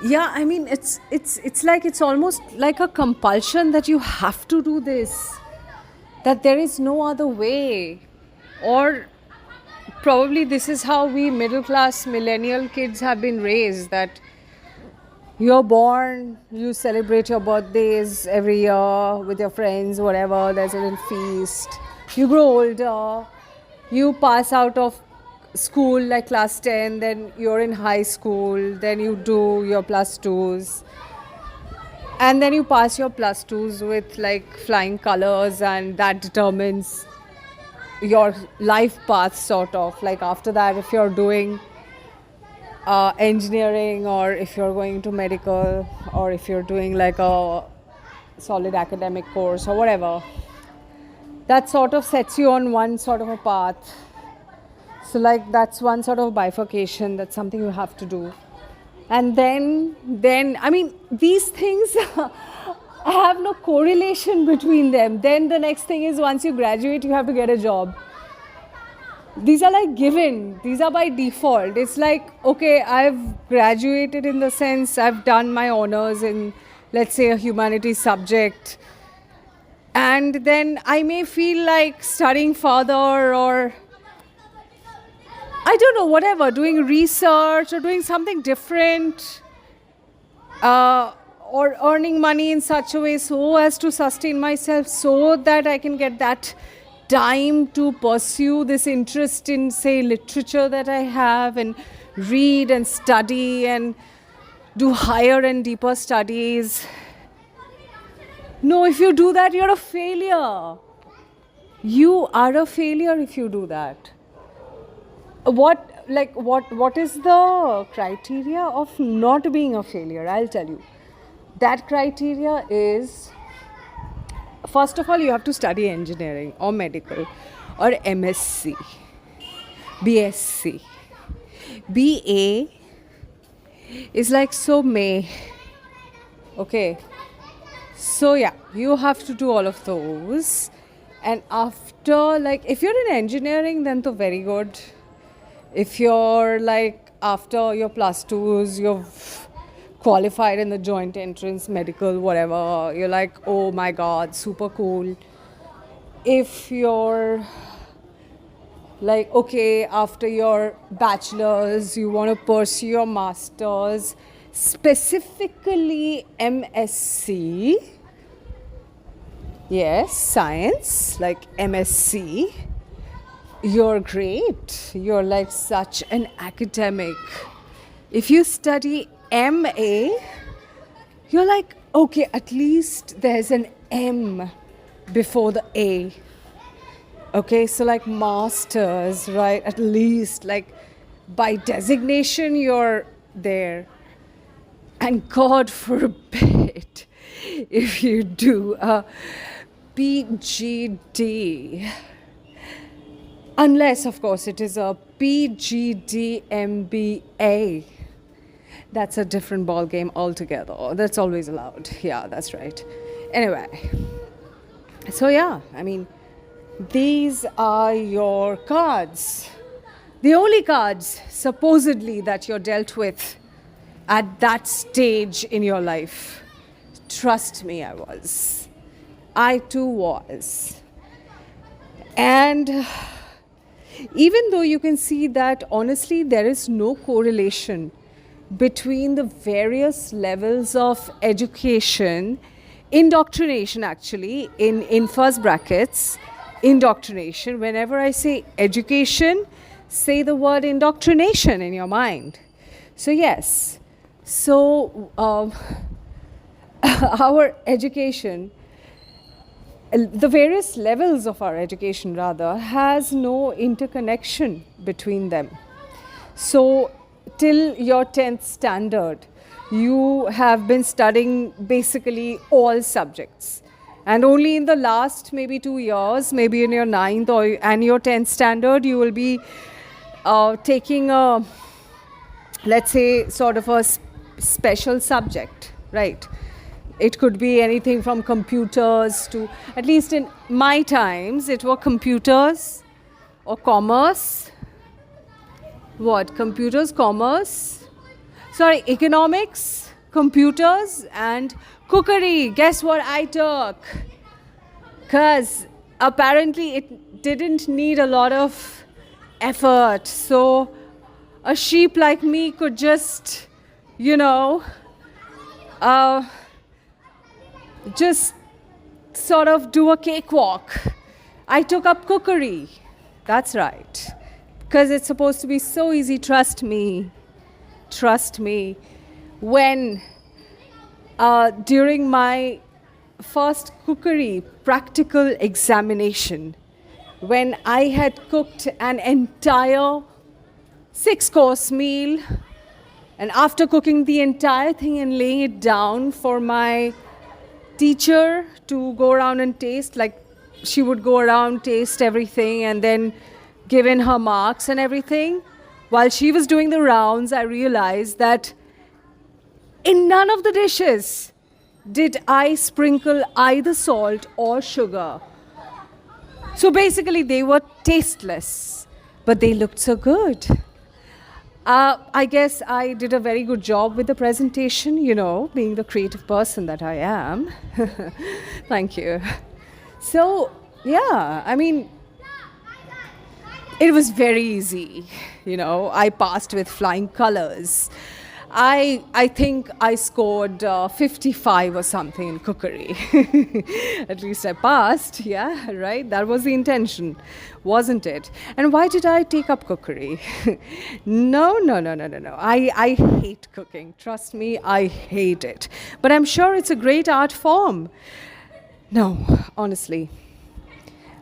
Yeah, I mean, it's like it's almost like a compulsion that you have to do this, that there is no other way. Or probably this is how we middle class millennial kids have been raised, that you're born, you celebrate your birthdays every year with your friends, whatever, there's a little feast. You grow older, you pass out of school like class 10, then you're in high school, then you do your plus twos, and then you pass your plus twos with like flying colors, and that determines your life path, sort of. Like after that, if you're doing engineering, or if you're going to medical, or if you're doing like a solid academic course or whatever, that sort of sets you on one sort of a path. So like that's one sort of bifurcation, that's something you have to do. And then I mean, these things have no correlation between them. Then the next thing is, once you graduate, you have to get a job. These are like given, these are by default. It's like, okay, I've graduated, in the sense I've done my honors in, let's say, a humanities subject, and then I may feel like studying further, or I don't know, whatever, doing research or doing something different, or earning money in such a way so as to sustain myself, so that I can get that time to pursue this interest in, say, literature that I have, and read and study and do higher and deeper studies. No, if you do that, you're a failure. You are a failure if you do that. What is the criteria of not being a failure? I'll tell you. That criteria is, first of all, you have to study engineering or medical or MSc, BSc. BA is like so may. Okay. So yeah, you have to do all of those. And after, like, if you're in engineering, then to very good. If you're like, after your plus twos, you've qualified in the joint entrance, medical, whatever, you're like, oh my god, super cool. If you're like, okay, after your bachelor's, you want to pursue your master's, specifically MSc, yes, science, like MSc, you're great. You're like such an academic. If you study MA, you're like, okay, at least there's an M before the A. Okay, so like masters, right? At least, like, by designation, you're there. And God forbid if you do a PGD. Unless, of course, it is a PGD MBA. That's a different ball game altogether. That's always allowed. Yeah, that's right. Anyway, so yeah, I mean, these are your cards. The only cards, supposedly, that you're dealt with at that stage in your life. Trust me, I was. I too was. And even though you can see that, honestly, there is no correlation between the various levels of education, indoctrination actually, in first brackets, indoctrination. Whenever I say education, say the word indoctrination in your mind. So yes, so our education, the various levels of our education rather, has no interconnection between them. So till your 10th standard, you have been studying basically all subjects. And only in the last maybe 2 years, maybe in your 9th and your 10th standard, you will be taking a, let's say, sort of a special subject, right? It could be anything from computers to, at least in my times, it were computers or commerce. What? Computers, commerce? Sorry, economics, computers and cookery. Guess what I took? Because apparently it didn't need a lot of effort. So a sheep like me could just, you know, uh, just sort of do a cakewalk. I took up cookery. That's right. Because it's supposed to be so easy. Trust me. Trust me. When during my first cookery practical examination, when I had cooked an entire 6-course meal, and after cooking the entire thing and laying it down for my teacher to go around and taste, like she would go around, taste everything, and then give in her marks and everything. While she was doing the rounds, I realized that in none of the dishes did I sprinkle either salt or sugar. So basically, they were tasteless, but they looked so good. I guess I did a very good job with the presentation, being the creative person that I am. Thank you. So, yeah, I mean, it was very easy. I passed with flying colors. I think I scored 55 or something in cookery. At least I passed, yeah, right? That was the intention, wasn't it? And why did I take up cookery? No. I hate cooking. Trust me, I hate it. But I'm sure it's a great art form. No, honestly.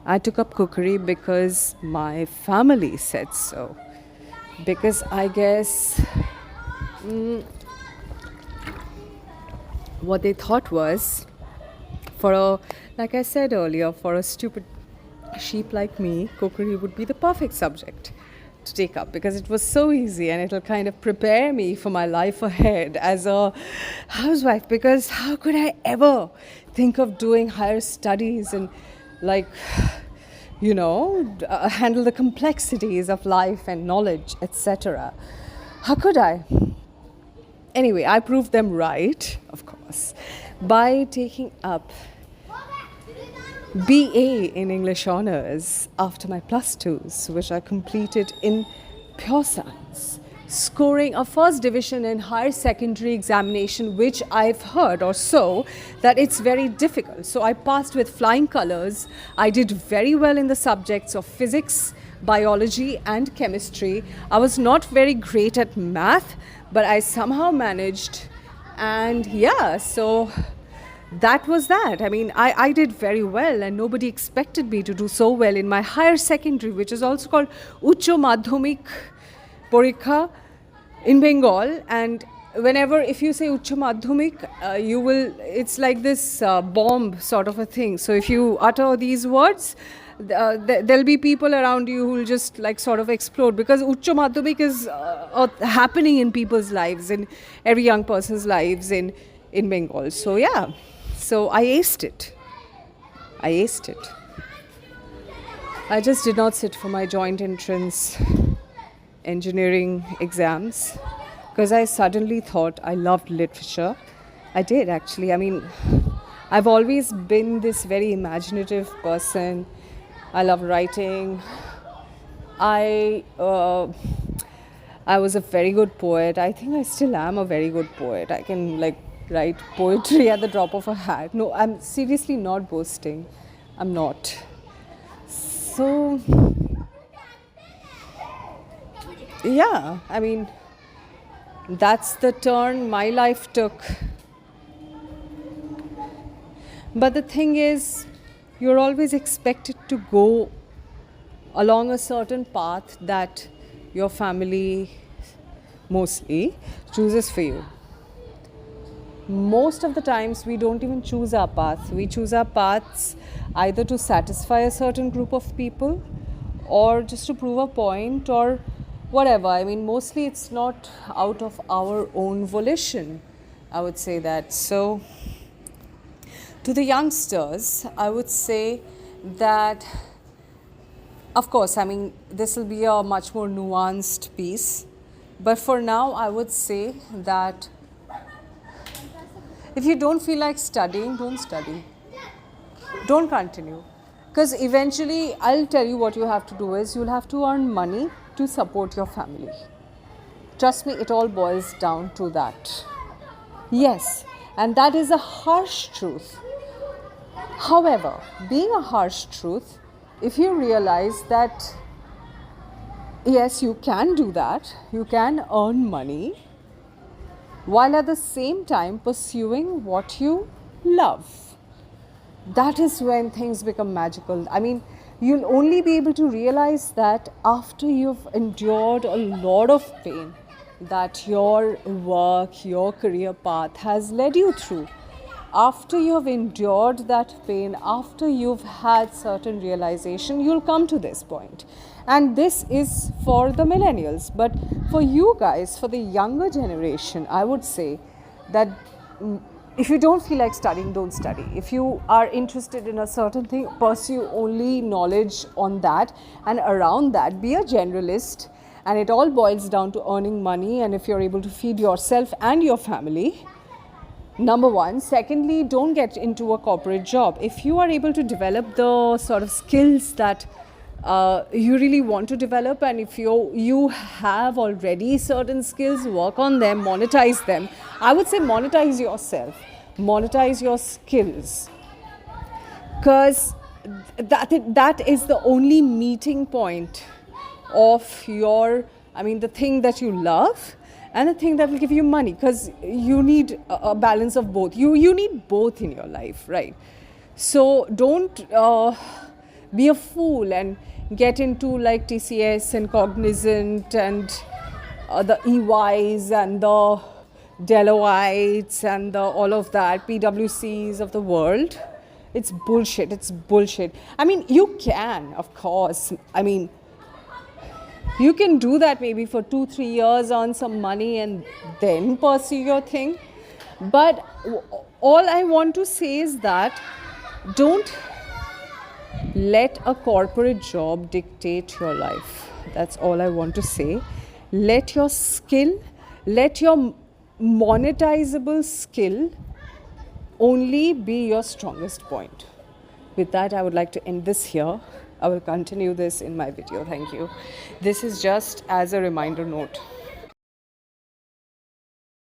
I took up cookery because my family said so. Because I guess what they thought was, like I said earlier, for a stupid sheep like me, cookery would be the perfect subject to take up because it was so easy and it'll kind of prepare me for my life ahead as a housewife. Because how could I ever think of doing higher studies and handle the complexities of life and knowledge, etc. How could I? Anyway, I proved them right, of course, by taking up BA in English Honours after my +2s, which I completed in pure science, scoring a first division in higher secondary examination, which I've heard or so that it's very difficult. So I passed with flying colors. I did very well in the subjects of physics, biology and chemistry. I was not very great at math, but I somehow managed. And yeah, so that was that. I mean, I did very well and nobody expected me to do so well in my higher secondary, which is also called Ucho Madhyamik Porikha in Bengal. And if you say Ucho Madhyamik, it's like this bomb sort of a thing. So if you utter these words, there'll be people around you who will just sort of explode, because Ucho Madhyamik is happening in people's lives, in every young person's lives in Bengal. So yeah, so I aced it. I just did not sit for my joint entrance engineering exams because I suddenly thought I loved literature. I did actually. I mean, I've always been this very imaginative person. I love writing. I was a very good poet. I think I still am a very good poet. I can write poetry at the drop of a hat. No, I'm seriously not boasting. I'm not. So, yeah, I mean, that's the turn my life took. But the thing is, you're always expected to go along a certain path that your family mostly chooses for you. Most of the times we don't even choose our path. We choose our paths either to satisfy a certain group of people or just to prove a point or whatever. I mean, mostly it's not out of our own volition, I would say that. So to the youngsters, I would say that, of course, I mean, this will be a much more nuanced piece. But for now, I would say that If you don't feel like studying, don't study. Don't continue. Because eventually, I'll tell you what you have to do is you'll have to earn money to support your family. Trust me, it all boils down to that. Yes, and that is a harsh truth. However, being a harsh truth, if you realize that yes, you can do that, you can earn money while at the same time pursuing what you love. That is when things become magical. I mean, you'll only be able to realize that after you've endured a lot of pain that your work, your career path has led you through. After you have endured that pain, after you've had certain realization, you'll come to this point. And this is for the millennials. But for you guys, for the younger generation, I would say that if you don't feel like studying, don't study. If you are interested in a certain thing, pursue only knowledge on that, and around that, be a generalist. And it all boils down to earning money, and if you're able to feed yourself and your family, number one. Secondly, don't get into a corporate job. If you are able to develop the sort of skills that you really want to develop, and if you have already certain skills, work on them, monetize them. I would say monetize yourself, monetize your skills, because that is the only meeting point of your, I mean, the thing that you love and the thing that will give you money, because you need a balance of both. You need both in your life, right? So don't be a fool and get into like TCS and Cognizant and the EYs and the Deloittes and all of that, PwCs of the world. It's bullshit. It's bullshit. I mean, you can, of course. I mean, you can do that maybe for 2-3 years, earn some money and then pursue your thing. But all I want to say is that don't let a corporate job dictate your life. That's all I want to say. Let your skill, let your monetizable skill only be your strongest point. With that, I would like to end this here. I will continue this in my video. Thank you. This is just as a reminder note.